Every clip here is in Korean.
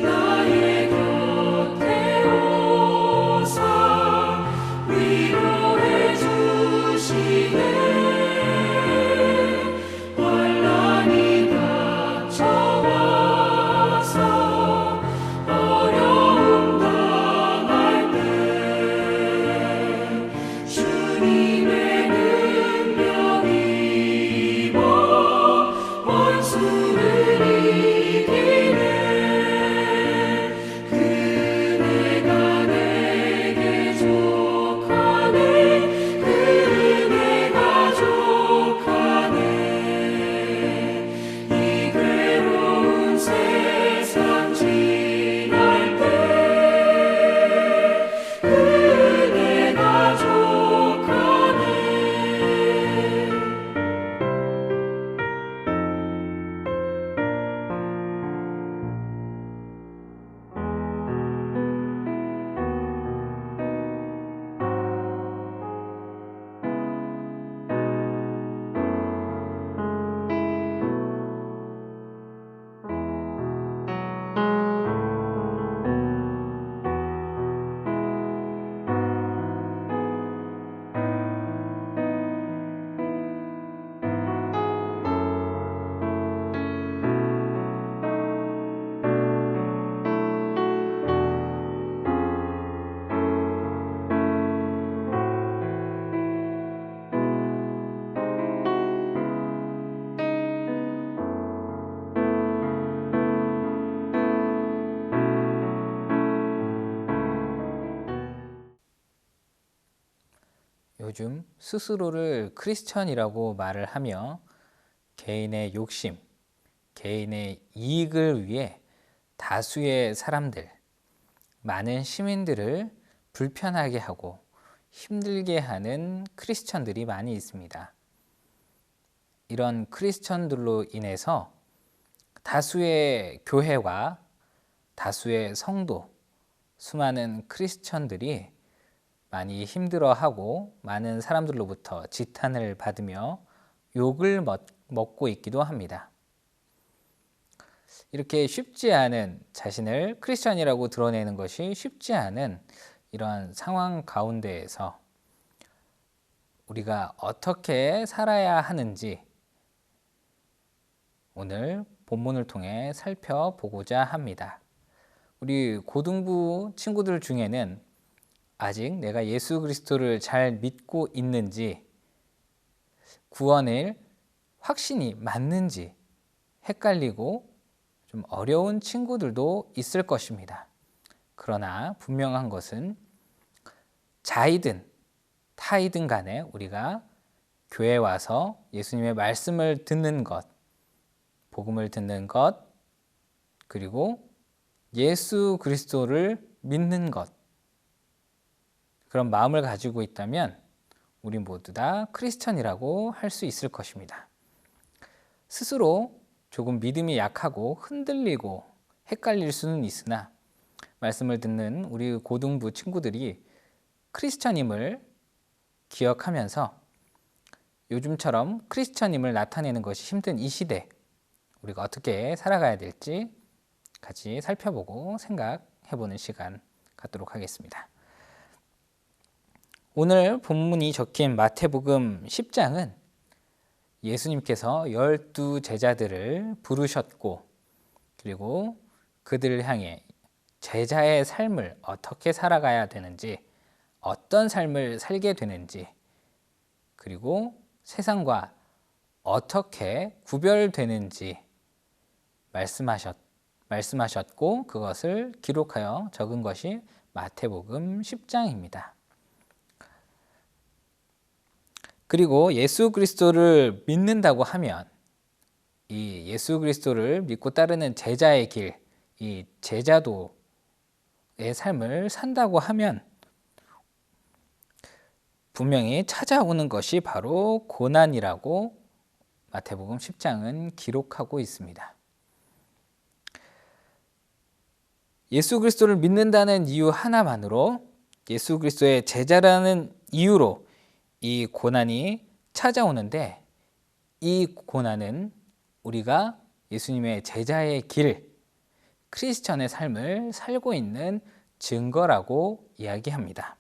나의 곁에 오사 위로해 주시네. 환난이 닥쳐와서 어려움 당할 때 주님의 능력 입어 원수를 이기네. 그네가 내게 족하네. 그네가 족하네. 이 괴로운 세상 지날 때 그네가 족하네. 요즘 스스로를 크리스천이라고 말을 하며 개인의 욕심, 개인의 이익을 위해 다수의 사람들, 많은 시민들을 불편하게 하고 힘들게 하는 크리스천들이 많이 있습니다. 이런 크리스천들로 인해서 다수의 교회와 다수의 성도, 수많은 크리스천들이 많이 힘들어하고 많은 사람들로부터 지탄을 받으며 욕을 먹고 있기도 합니다. 이렇게 쉽지 않은, 자신을 크리스천이라고 드러내는 것이 쉽지 않은 이런 상황 가운데에서 우리가 어떻게 살아야 하는지 오늘 본문을 통해 살펴보고자 합니다. 우리 고등부 친구들 중에는 아직 내가 예수 그리스도를 잘 믿고 있는지, 구원의 확신이 맞는지 헷갈리고 좀 어려운 친구들도 있을 것입니다. 그러나 분명한 것은 자이든 타이든 간에 우리가 교회에 와서 예수님의 말씀을 듣는 것, 복음을 듣는 것, 그리고 예수 그리스도를 믿는 것, 그런 마음을 가지고 있다면 우리 모두 다 크리스천이라고 할 수 있을 것입니다. 스스로 조금 믿음이 약하고 흔들리고 헷갈릴 수는 있으나 말씀을 듣는 우리 고등부 친구들이 크리스천임을 기억하면서 요즘처럼 크리스천임을 나타내는 것이 힘든 이 시대, 우리가 어떻게 살아가야 될지 같이 살펴보고 생각해보는 시간 갖도록 하겠습니다. 오늘 본문이 적힌 마태복음 10장은 예수님께서 12 제자들을 부르셨고, 그리고 그들을 향해 제자의 삶을 어떻게 살아가야 되는지, 어떤 삶을 살게 되는지, 그리고 세상과 어떻게 구별되는지 말씀하셨고, 그것을 기록하여 적은 것이 마태복음 10장입니다. 그리고 예수 그리스도를 믿는다고 하면 이 예수 그리스도를 믿고 따르는 제자의 길, 이 제자도의 삶을 산다고 하면 분명히 찾아오는 것이 바로 고난이라고 마태복음 10장은 기록하고 있습니다. 예수 그리스도를 믿는다는 이유 하나만으로, 예수 그리스도의 제자라는 이유로 이 고난이 찾아오는데, 이 고난은 우리가 예수님의 제자의 길, 크리스천의 삶을 살고 있는 증거라고 이야기합니다.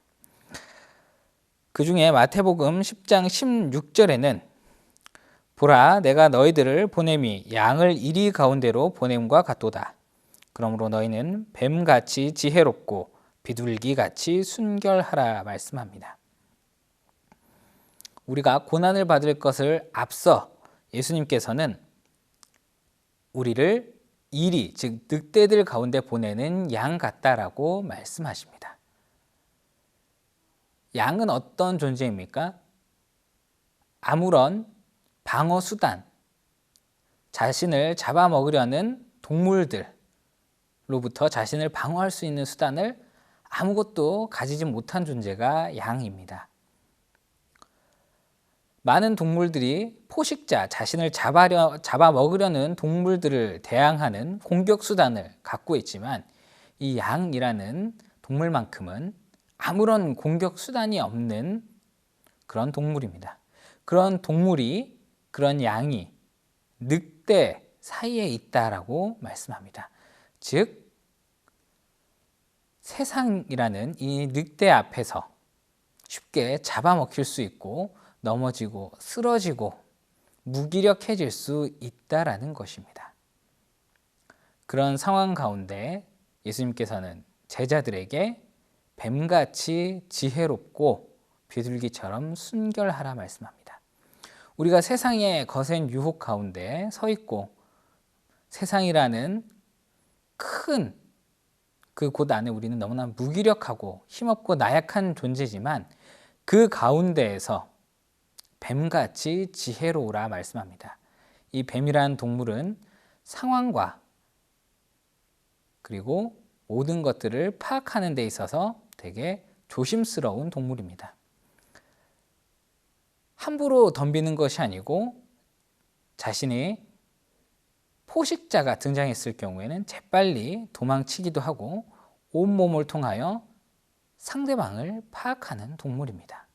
그 중에 마태복음 10장 16절에는 보라 내가 너희들을 보냄이 양을 이리 가운데로 보냄과 같도다. 그러므로 너희는 뱀같이 지혜롭고 비둘기같이 순결하라 말씀합니다. 우리가 고난을 받을 것을 앞서 예수님께서는 우리를 이리, 즉 늑대들 가운데 보내는 양 같다라고 말씀하십니다. 양은 어떤 존재입니까? 아무런 방어 수단, 자신을 잡아먹으려는 동물들로부터 자신을 방어할 수 있는 수단을 아무것도 가지지 못한 존재가 양입니다. 많은 동물들이 포식자, 자신을 잡아먹으려는 동물들을 대항하는 공격 수단을 갖고 있지만 이 양이라는 동물만큼은 아무런 공격 수단이 없는 그런 동물입니다. 그런 동물이, 그런 양이 늑대 사이에 있다라고 말씀합니다. 즉, 세상이라는 이 늑대 앞에서 쉽게 잡아먹힐 수 있고 넘어지고 쓰러지고 무기력해질 수 있다라는 것입니다. 그런 상황 가운데 예수님께서는 제자들에게 뱀같이 지혜롭고 비둘기처럼 순결하라 말씀합니다. 우리가 세상의 거센 유혹 가운데 서 있고 세상이라는 큰 그 곳 안에 우리는 너무나 무기력하고 힘없고 나약한 존재지만 그 가운데에서 뱀같이 지혜로우라 말씀합니다. 이 뱀이라는 동물은 상황과 그리고 모든 것들을 파악하는 데 있어서 되게 조심스러운 동물입니다. 함부로 덤비는 것이 아니고 자신이 포식자가 등장했을 경우에는 재빨리 도망치기도 하고 온몸을 통하여 상대방을 파악하는 동물입니다.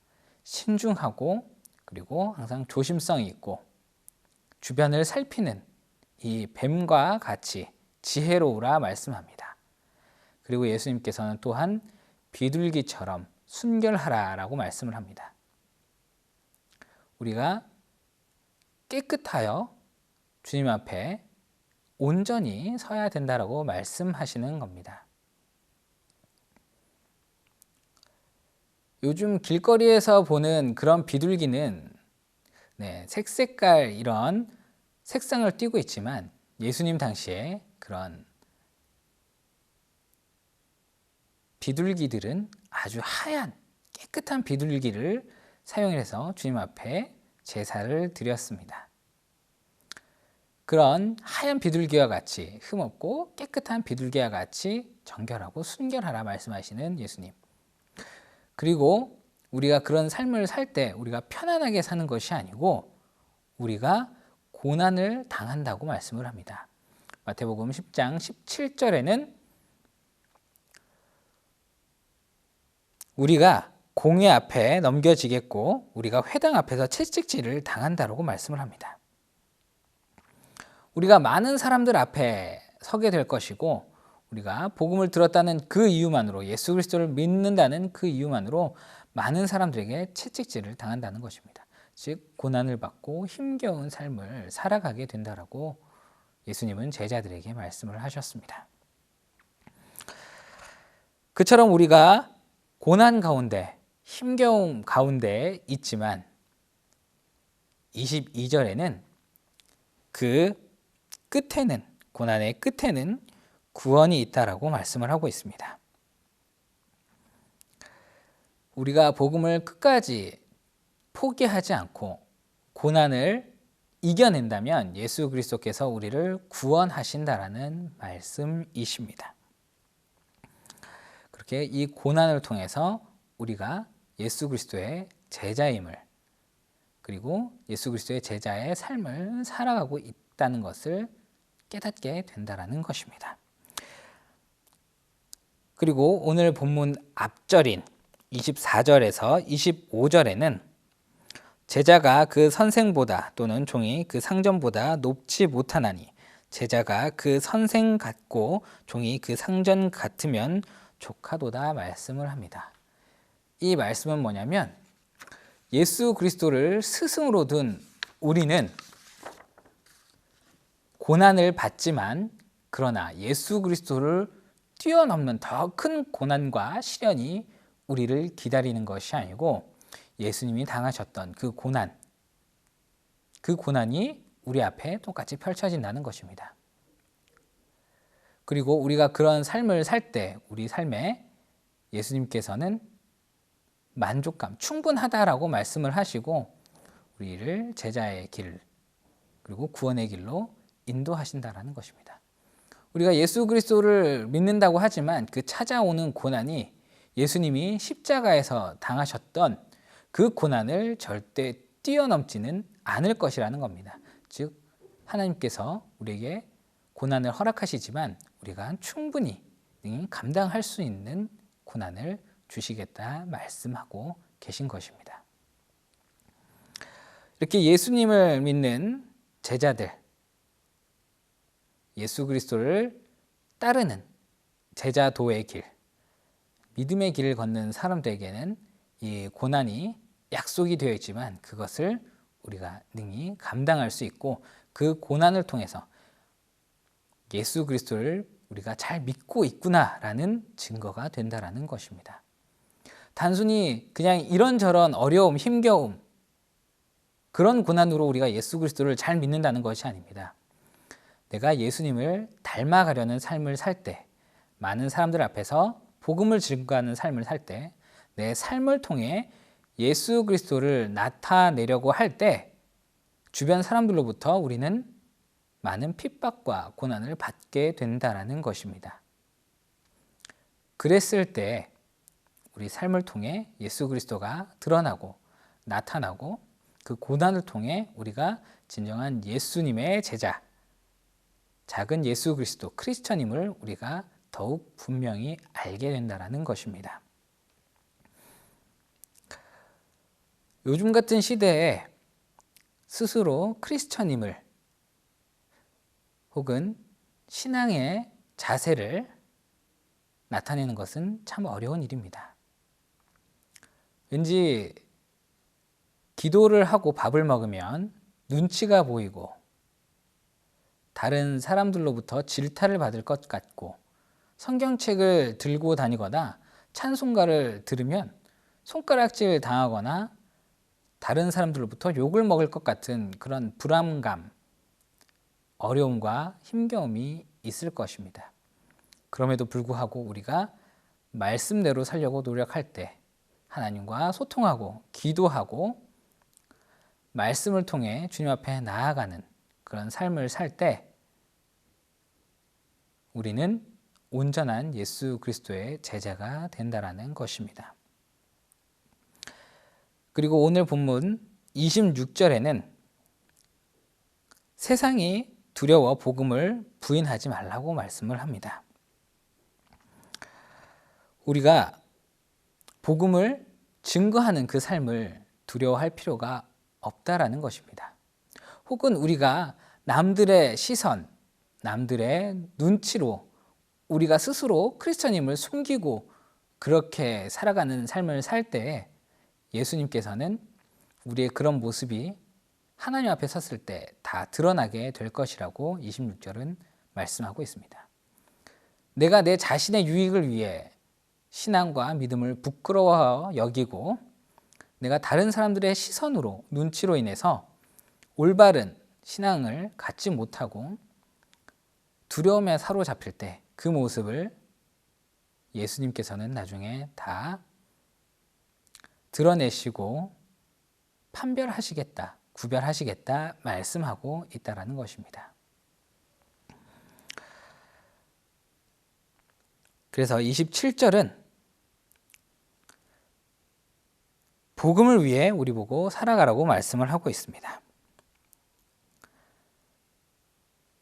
신중하고 그리고 항상 조심성이 있고 주변을 살피는 이 뱀과 같이 지혜로우라 말씀합니다. 그리고 예수님께서는 또한 비둘기처럼 순결하라 라고 말씀을 합니다. 우리가 깨끗하여 주님 앞에 온전히 서야 된다라고 말씀하시는 겁니다. 요즘 길거리에서 보는 그런 비둘기는 색색깔 이런 색상을 띠고 있지만 예수님 당시에 그런 비둘기들은 아주 하얀 깨끗한 비둘기를 사용해서 주님 앞에 제사를 드렸습니다. 그런 하얀 비둘기와 같이 흠없고 깨끗한 비둘기와 같이 정결하고 순결하라 말씀하시는 예수님. 그리고 우리가 그런 삶을 살 때 우리가 편안하게 사는 것이 아니고 우리가 고난을 당한다고 말씀을 합니다. 마태복음 10장 17절에는 우리가 공회 앞에 넘겨지겠고 우리가 회당 앞에서 채찍질을 당한다라고 말씀을 합니다. 우리가 많은 사람들 앞에 서게 될 것이고 우리가 복음을 들었다는 그 이유만으로 예수 그리스도를 믿는다는 그 이유만으로 많은 사람들에게 채찍질을 당한다는 것입니다. 즉 고난을 받고 힘겨운 삶을 살아가게 된다라고 예수님은 제자들에게 말씀을 하셨습니다. 그처럼 우리가 고난 가운데 힘겨움 가운데 있지만 22절에는 그 끝에는 고난의 끝에는 구원이 있다라고 말씀을 하고 있습니다. 우리가 복음을 끝까지 포기하지 않고 고난을 이겨낸다면 예수 그리스도께서 우리를 구원하신다라는 말씀이십니다. 그렇게 이 고난을 통해서 우리가 예수 그리스도의 제자임을 그리고 예수 그리스도의 제자의 삶을 살아가고 있다는 것을 깨닫게 된다라는 것입니다. 그리고 오늘 본문 앞절인 24절에서 25절에는 제자가 그 선생보다 또는 종이 그 상전보다 높지 못하나니 제자가 그 선생 같고 종이 그 상전 같으면 족하도다 말씀을 합니다. 이 말씀은 뭐냐면 예수 그리스도를 스승으로 둔 우리는 고난을 받지만 그러나 예수 그리스도를 뛰어넘는 더 큰 고난과 시련이 우리를 기다리는 것이 아니고 예수님이 당하셨던 그 고난이 우리 앞에 똑같이 펼쳐진다는 것입니다. 그리고 우리가 그런 삶을 살 때 우리 삶에 예수님께서는 만족감, 충분하다라고 말씀을 하시고 우리를 제자의 길 그리고 구원의 길로 인도하신다라는 것입니다. 우리가 예수 그리스도를 믿는다고 하지만 그 찾아오는 고난이 예수님이 십자가에서 당하셨던 그 고난을 절대 뛰어넘지는 않을 것이라는 겁니다. 즉 하나님께서 우리에게 고난을 허락하시지만 우리가 충분히 감당할 수 있는 고난을 주시겠다 말씀하고 계신 것입니다. 이렇게 예수님을 믿는 제자들, 예수 그리스도를 따르는 제자도의 길, 믿음의 길을 걷는 사람들에게는 이 고난이 약속이 되어 있지만 그것을 우리가 능히 감당할 수 있고 그 고난을 통해서 예수 그리스도를 우리가 잘 믿고 있구나라는 증거가 된다라는 것입니다. 단순히 그냥 이런저런 어려움, 힘겨움 그런 고난으로 우리가 예수 그리스도를 잘 믿는다는 것이 아닙니다. 내가 예수님을 닮아가려는 삶을 살 때, 많은 사람들 앞에서 복음을 증거하는 삶을 살 때, 내 삶을 통해 예수 그리스도를 나타내려고 할 때 주변 사람들로부터 우리는 많은 핍박과 고난을 받게 된다는 것입니다. 그랬을 때 우리 삶을 통해 예수 그리스도가 드러나고 나타나고 그 고난을 통해 우리가 진정한 예수님의 제자, 작은 예수 그리스도, 크리스천임을 우리가 더욱 분명히 알게 된다는 것입니다. 요즘 같은 시대에 스스로 크리스천임을 혹은 신앙의 자세를 나타내는 것은 참 어려운 일입니다. 왠지 기도를 하고 밥을 먹으면 눈치가 보이고 다른 사람들로부터 질타를 받을 것 같고 성경책을 들고 다니거나 찬송가를 들으면 손가락질 당하거나 다른 사람들로부터 욕을 먹을 것 같은 그런 불안감, 어려움과 힘겨움이 있을 것입니다. 그럼에도 불구하고 우리가 말씀대로 살려고 노력할 때 하나님과 소통하고 기도하고 말씀을 통해 주님 앞에 나아가는 그런 삶을 살 때 우리는 온전한 예수 그리스도의 제자가 된다라는 것입니다. 그리고 오늘 본문 26절에는 세상이 두려워 복음을 부인하지 말라고 말씀을 합니다. 우리가 복음을 증거하는 그 삶을 두려워할 필요가 없다라는 것입니다. 혹은 우리가 남들의 시선, 남들의 눈치로 우리가 스스로 크리스천임을 숨기고 그렇게 살아가는 삶을 살 때 예수님께서는 우리의 그런 모습이 하나님 앞에 섰을 때 다 드러나게 될 것이라고 26절은 말씀하고 있습니다. 내가 내 자신의 유익을 위해 신앙과 믿음을 부끄러워 여기고 내가 다른 사람들의 시선으로 눈치로 인해서 올바른 신앙을 갖지 못하고 두려움에 사로잡힐 때 그 모습을 예수님께서는 나중에 다 드러내시고 판별하시겠다, 구별하시겠다 말씀하고 있다라는 것입니다. 그래서 27절은 복음을 위해 우리 보고 살아가라고 말씀을 하고 있습니다.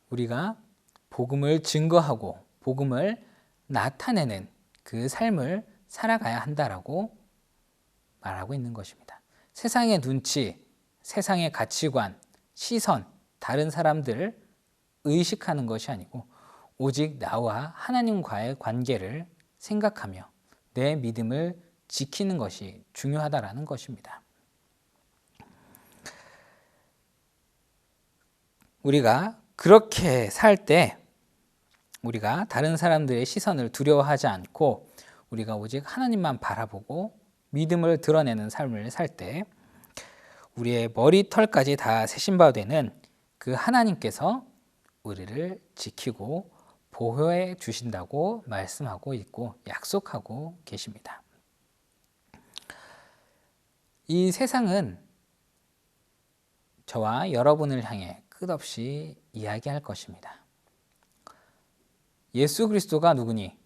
우리가 복음을 증거하고 복음을 나타내는 그 삶을 살아가야 한다라고 말하고 있는 것입니다. 세상의 눈치, 세상의 가치관, 시선, 다른 사람들 의식하는 것이 아니고 오직 나와 하나님과의 관계를 생각하며 내 믿음을 지키는 것이 중요하다라는 것입니다. 우리가 그렇게 살 때 우리가 다른 사람들의 시선을 두려워하지 않고 우리가 오직 하나님만 바라보고 믿음을 드러내는 삶을 살 때 우리의 머리털까지 다 세신 바 되는 그 하나님께서 우리를 지키고 보호해 주신다고 말씀하고 있고 약속하고 계십니다. 이 세상은 저와 여러분을 향해 끝없이 이야기할 것입니다. 예수 그리스도가 누구니?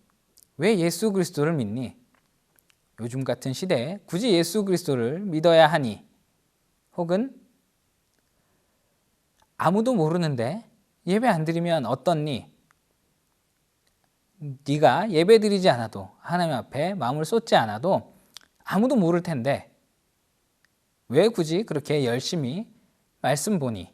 왜 예수 그리스도를 믿니? 요즘 같은 시대에 굳이 예수 그리스도를 믿어야 하니? 혹은 아무도 모르는데 예배 안 드리면 어떻니? 네가 예배 드리지 않아도 하나님 앞에 마음을 쏟지 않아도 아무도 모를 텐데 왜 굳이 그렇게 열심히 말씀 보니?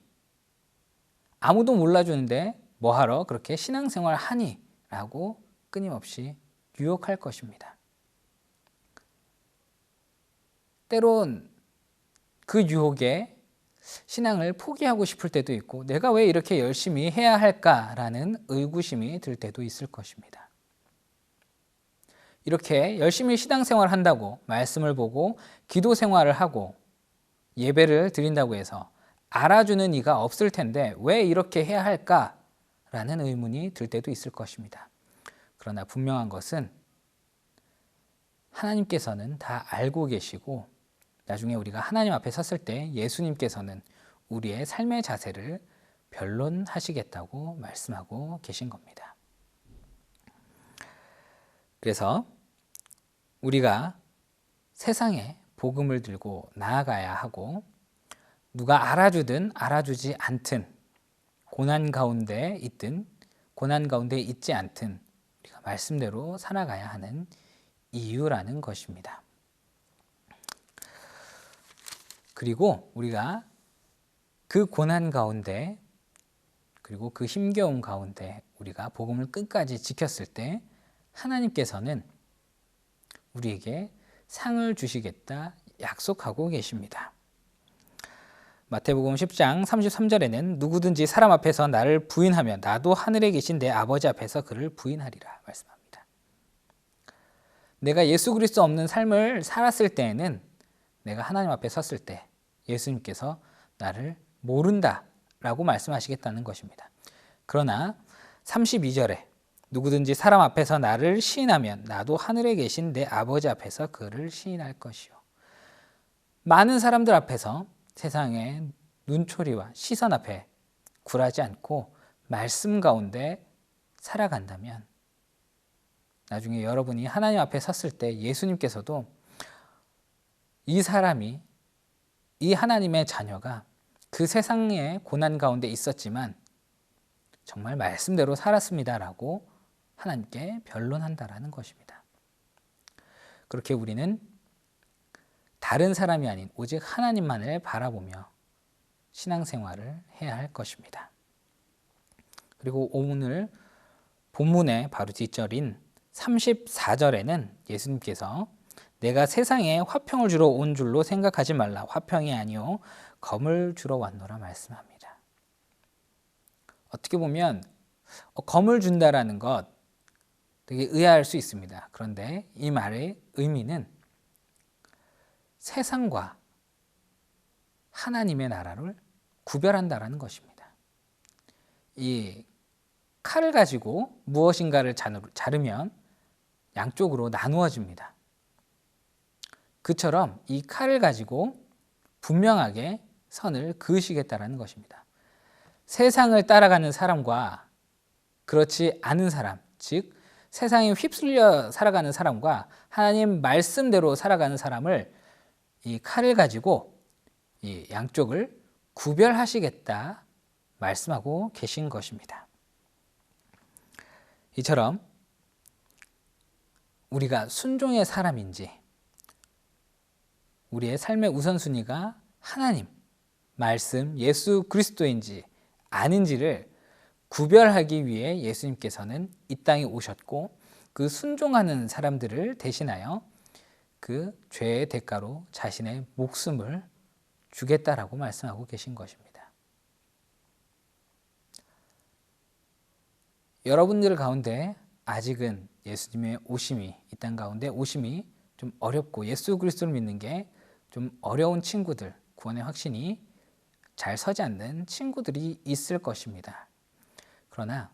아무도 몰라주는데 뭐하러 그렇게 신앙생활 하니? 라고 끊임없이 유혹할 것입니다. 때론 그 유혹에 신앙을 포기하고 싶을 때도 있고 내가 왜 이렇게 열심히 해야 할까라는 의구심이 들 때도 있을 것입니다. 이렇게 열심히 신앙생활을 한다고 말씀을 보고 기도 생활을 하고 예배를 드린다고 해서 알아주는 이가 없을 텐데 왜 이렇게 해야 할까라는 의문이 들 때도 있을 것입니다. 그러나 분명한 것은 하나님께서는 다 알고 계시고 나중에 우리가 하나님 앞에 섰을 때 예수님께서는 우리의 삶의 자세를 변론하시겠다고 말씀하고 계신 겁니다. 그래서 우리가 세상에 복음을 들고 나아가야 하고 누가 알아주든 알아주지 않든 고난 가운데 있든 고난 가운데 있지 않든 우리가 말씀대로 살아가야 하는 이유라는 것입니다. 그리고 우리가 그 고난 가운데 그리고 그 힘겨움 가운데 우리가 복음을 끝까지 지켰을 때 하나님께서는 우리에게 상을 주시겠다 약속하고 계십니다. 마태복음 10장 33절에는 누구든지 사람 앞에서 나를 부인하면 나도 하늘에 계신 내 아버지 앞에서 그를 부인하리라 말씀합니다. 내가 예수 그리스도 없는 삶을 살았을 때에는 내가 하나님 앞에 섰을 때 예수님께서 나를 모른다라고 말씀하시겠다는 것입니다. 그러나 32절에 누구든지 사람 앞에서 나를 시인하면 나도 하늘에 계신 내 아버지 앞에서 그를 시인할 것이요. 많은 사람들 앞에서 세상의 눈초리와 시선 앞에 굴하지 않고 말씀 가운데 살아간다면 나중에 여러분이 하나님 앞에 섰을 때 예수님께서도 이 사람이 이 하나님의 자녀가 그 세상의 고난 가운데 있었지만 정말 말씀대로 살았습니다라고 하나님께 변론한다라는 것입니다. 그렇게 우리는 다른 사람이 아닌 오직 하나님만을 바라보며 신앙생활을 해야 할 것입니다. 그리고 오늘 본문의 바로 뒷절인 34절에는 예수님께서 내가 세상에 화평을 주러 온 줄로 생각하지 말라. 화평이 아니요 검을 주러 왔노라 말씀합니다. 어떻게 보면 검을 준다라는 것 되게 의아할 수 있습니다. 그런데 이 말의 의미는 세상과 하나님의 나라를 구별한다라는 것입니다. 이 칼을 가지고 무엇인가를 자르면 양쪽으로 나누어집니다. 그처럼 이 칼을 가지고 분명하게 선을 그으시겠다라는 것입니다. 세상을 따라가는 사람과 그렇지 않은 사람, 즉 세상에 휩쓸려 살아가는 사람과 하나님 말씀대로 살아가는 사람을 이 칼을 가지고 이 양쪽을 구별하시겠다 말씀하고 계신 것입니다. 이처럼 우리가 순종의 사람인지 우리의 삶의 우선순위가 하나님, 말씀, 예수 그리스도인지 아닌지를 구별하기 위해 예수님께서는 이 땅에 오셨고 그 순종하는 사람들을 대신하여 그 죄의 대가로 자신의 목숨을 주겠다라고 말씀하고 계신 것입니다. 여러분들 가운데 아직은 예수님의 오심이, 이 땅 가운데 오심이 좀 어렵고 예수 그리스도를 믿는 게 좀 어려운 친구들, 구원의 확신이 잘 서지 않는 친구들이 있을 것입니다. 그러나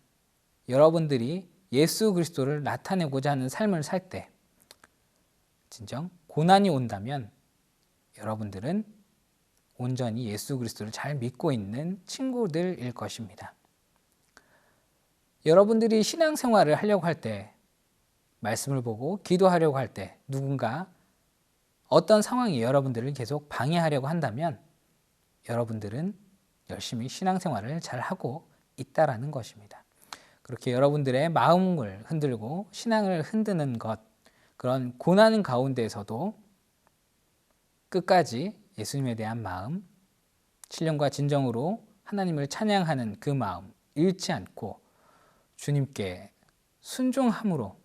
여러분들이 예수 그리스도를 나타내고자 하는 삶을 살 때 진정 고난이 온다면 여러분들은 온전히 예수 그리스도를 잘 믿고 있는 친구들일 것입니다. 여러분들이 신앙생활을 하려고 할 때, 말씀을 보고 기도하려고 할 때 누군가 어떤 상황이 여러분들을 계속 방해하려고 한다면 여러분들은 열심히 신앙생활을 잘 하고 있다라는 것입니다. 그렇게 여러분들의 마음을 흔들고 신앙을 흔드는 것, 그런 고난 가운데에서도 끝까지 예수님에 대한 마음, 신령과 진정으로 하나님을 찬양하는 그 마음 잃지 않고 주님께 순종함으로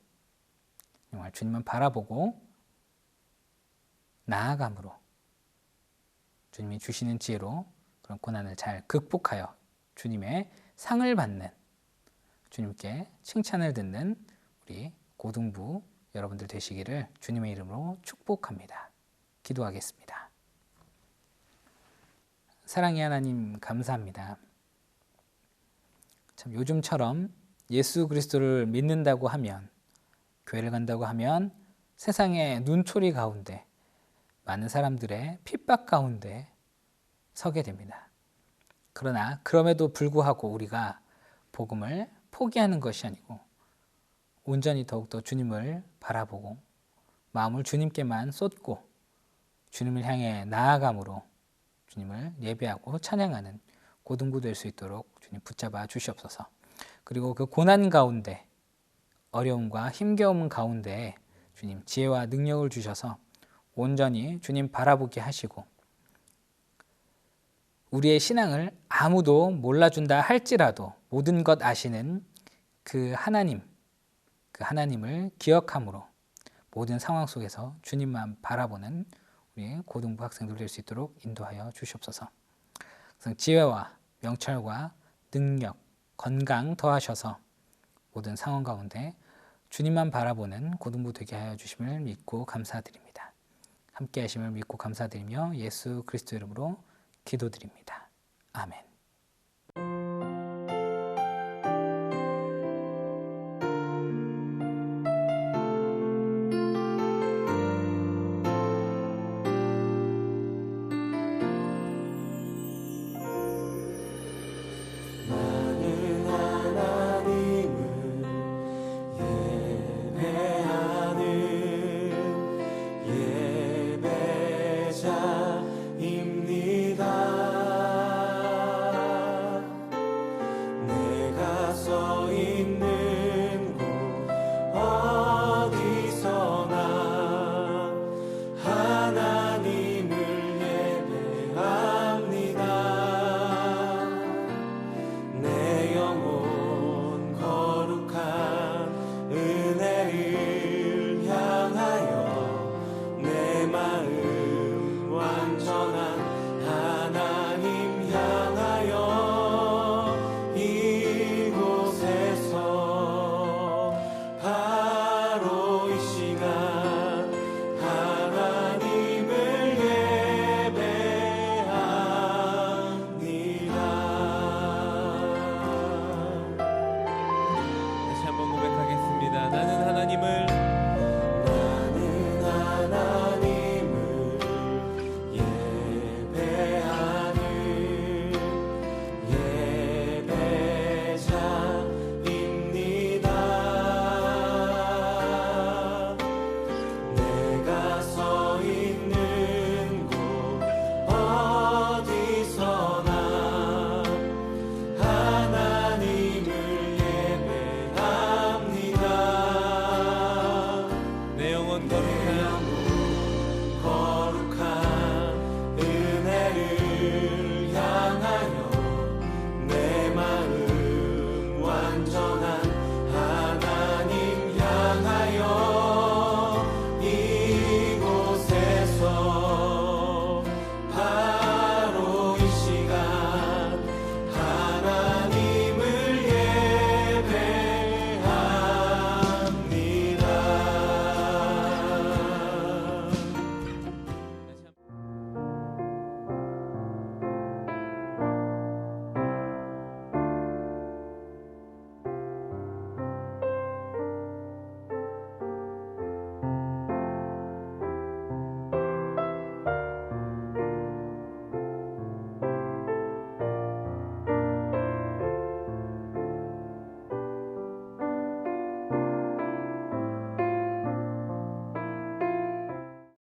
정말 주님만 바라보고 나아감으로 주님이 주시는 지혜로 그런 고난을 잘 극복하여 주님의 상을 받는, 주님께 칭찬을 듣는 우리 고등부 여러분들 되시기를 주님의 이름으로 축복합니다. 기도하겠습니다. 사랑의 하나님 감사합니다. 참 요즘처럼 예수 그리스도를 믿는다고 하면, 교회를 간다고 하면 세상의 눈초리 가운데 많은 사람들의 핍박 가운데 서게 됩니다. 그러나 그럼에도 불구하고 우리가 복음을 포기하는 것이 아니고 온전히 더욱더 주님을 바라보고 마음을 주님께만 쏟고 주님을 향해 나아감으로 주님을 예배하고 찬양하는 고등부 될 수 있도록 주님 붙잡아 주시옵소서. 그리고 그 고난 가운데, 어려움과 힘겨움 가운데 주님 지혜와 능력을 주셔서 온전히 주님 바라보게 하시고 우리의 신앙을 아무도 몰라준다 할지라도 모든 것 아시는 그 하나님을 기억함으로 모든 상황 속에서 주님만 바라보는 우리 고등부 학생들 될 수 있도록 인도하여 주시옵소서. 지혜와 명철과 능력, 건강 더하셔서 모든 상황 가운데 주님만 바라보는 고등부 되게 하여 주심을 믿고 감사드립니다. 함께 하심을 믿고 감사드리며 예수 그리스도 이름으로 기도드립니다. 아멘.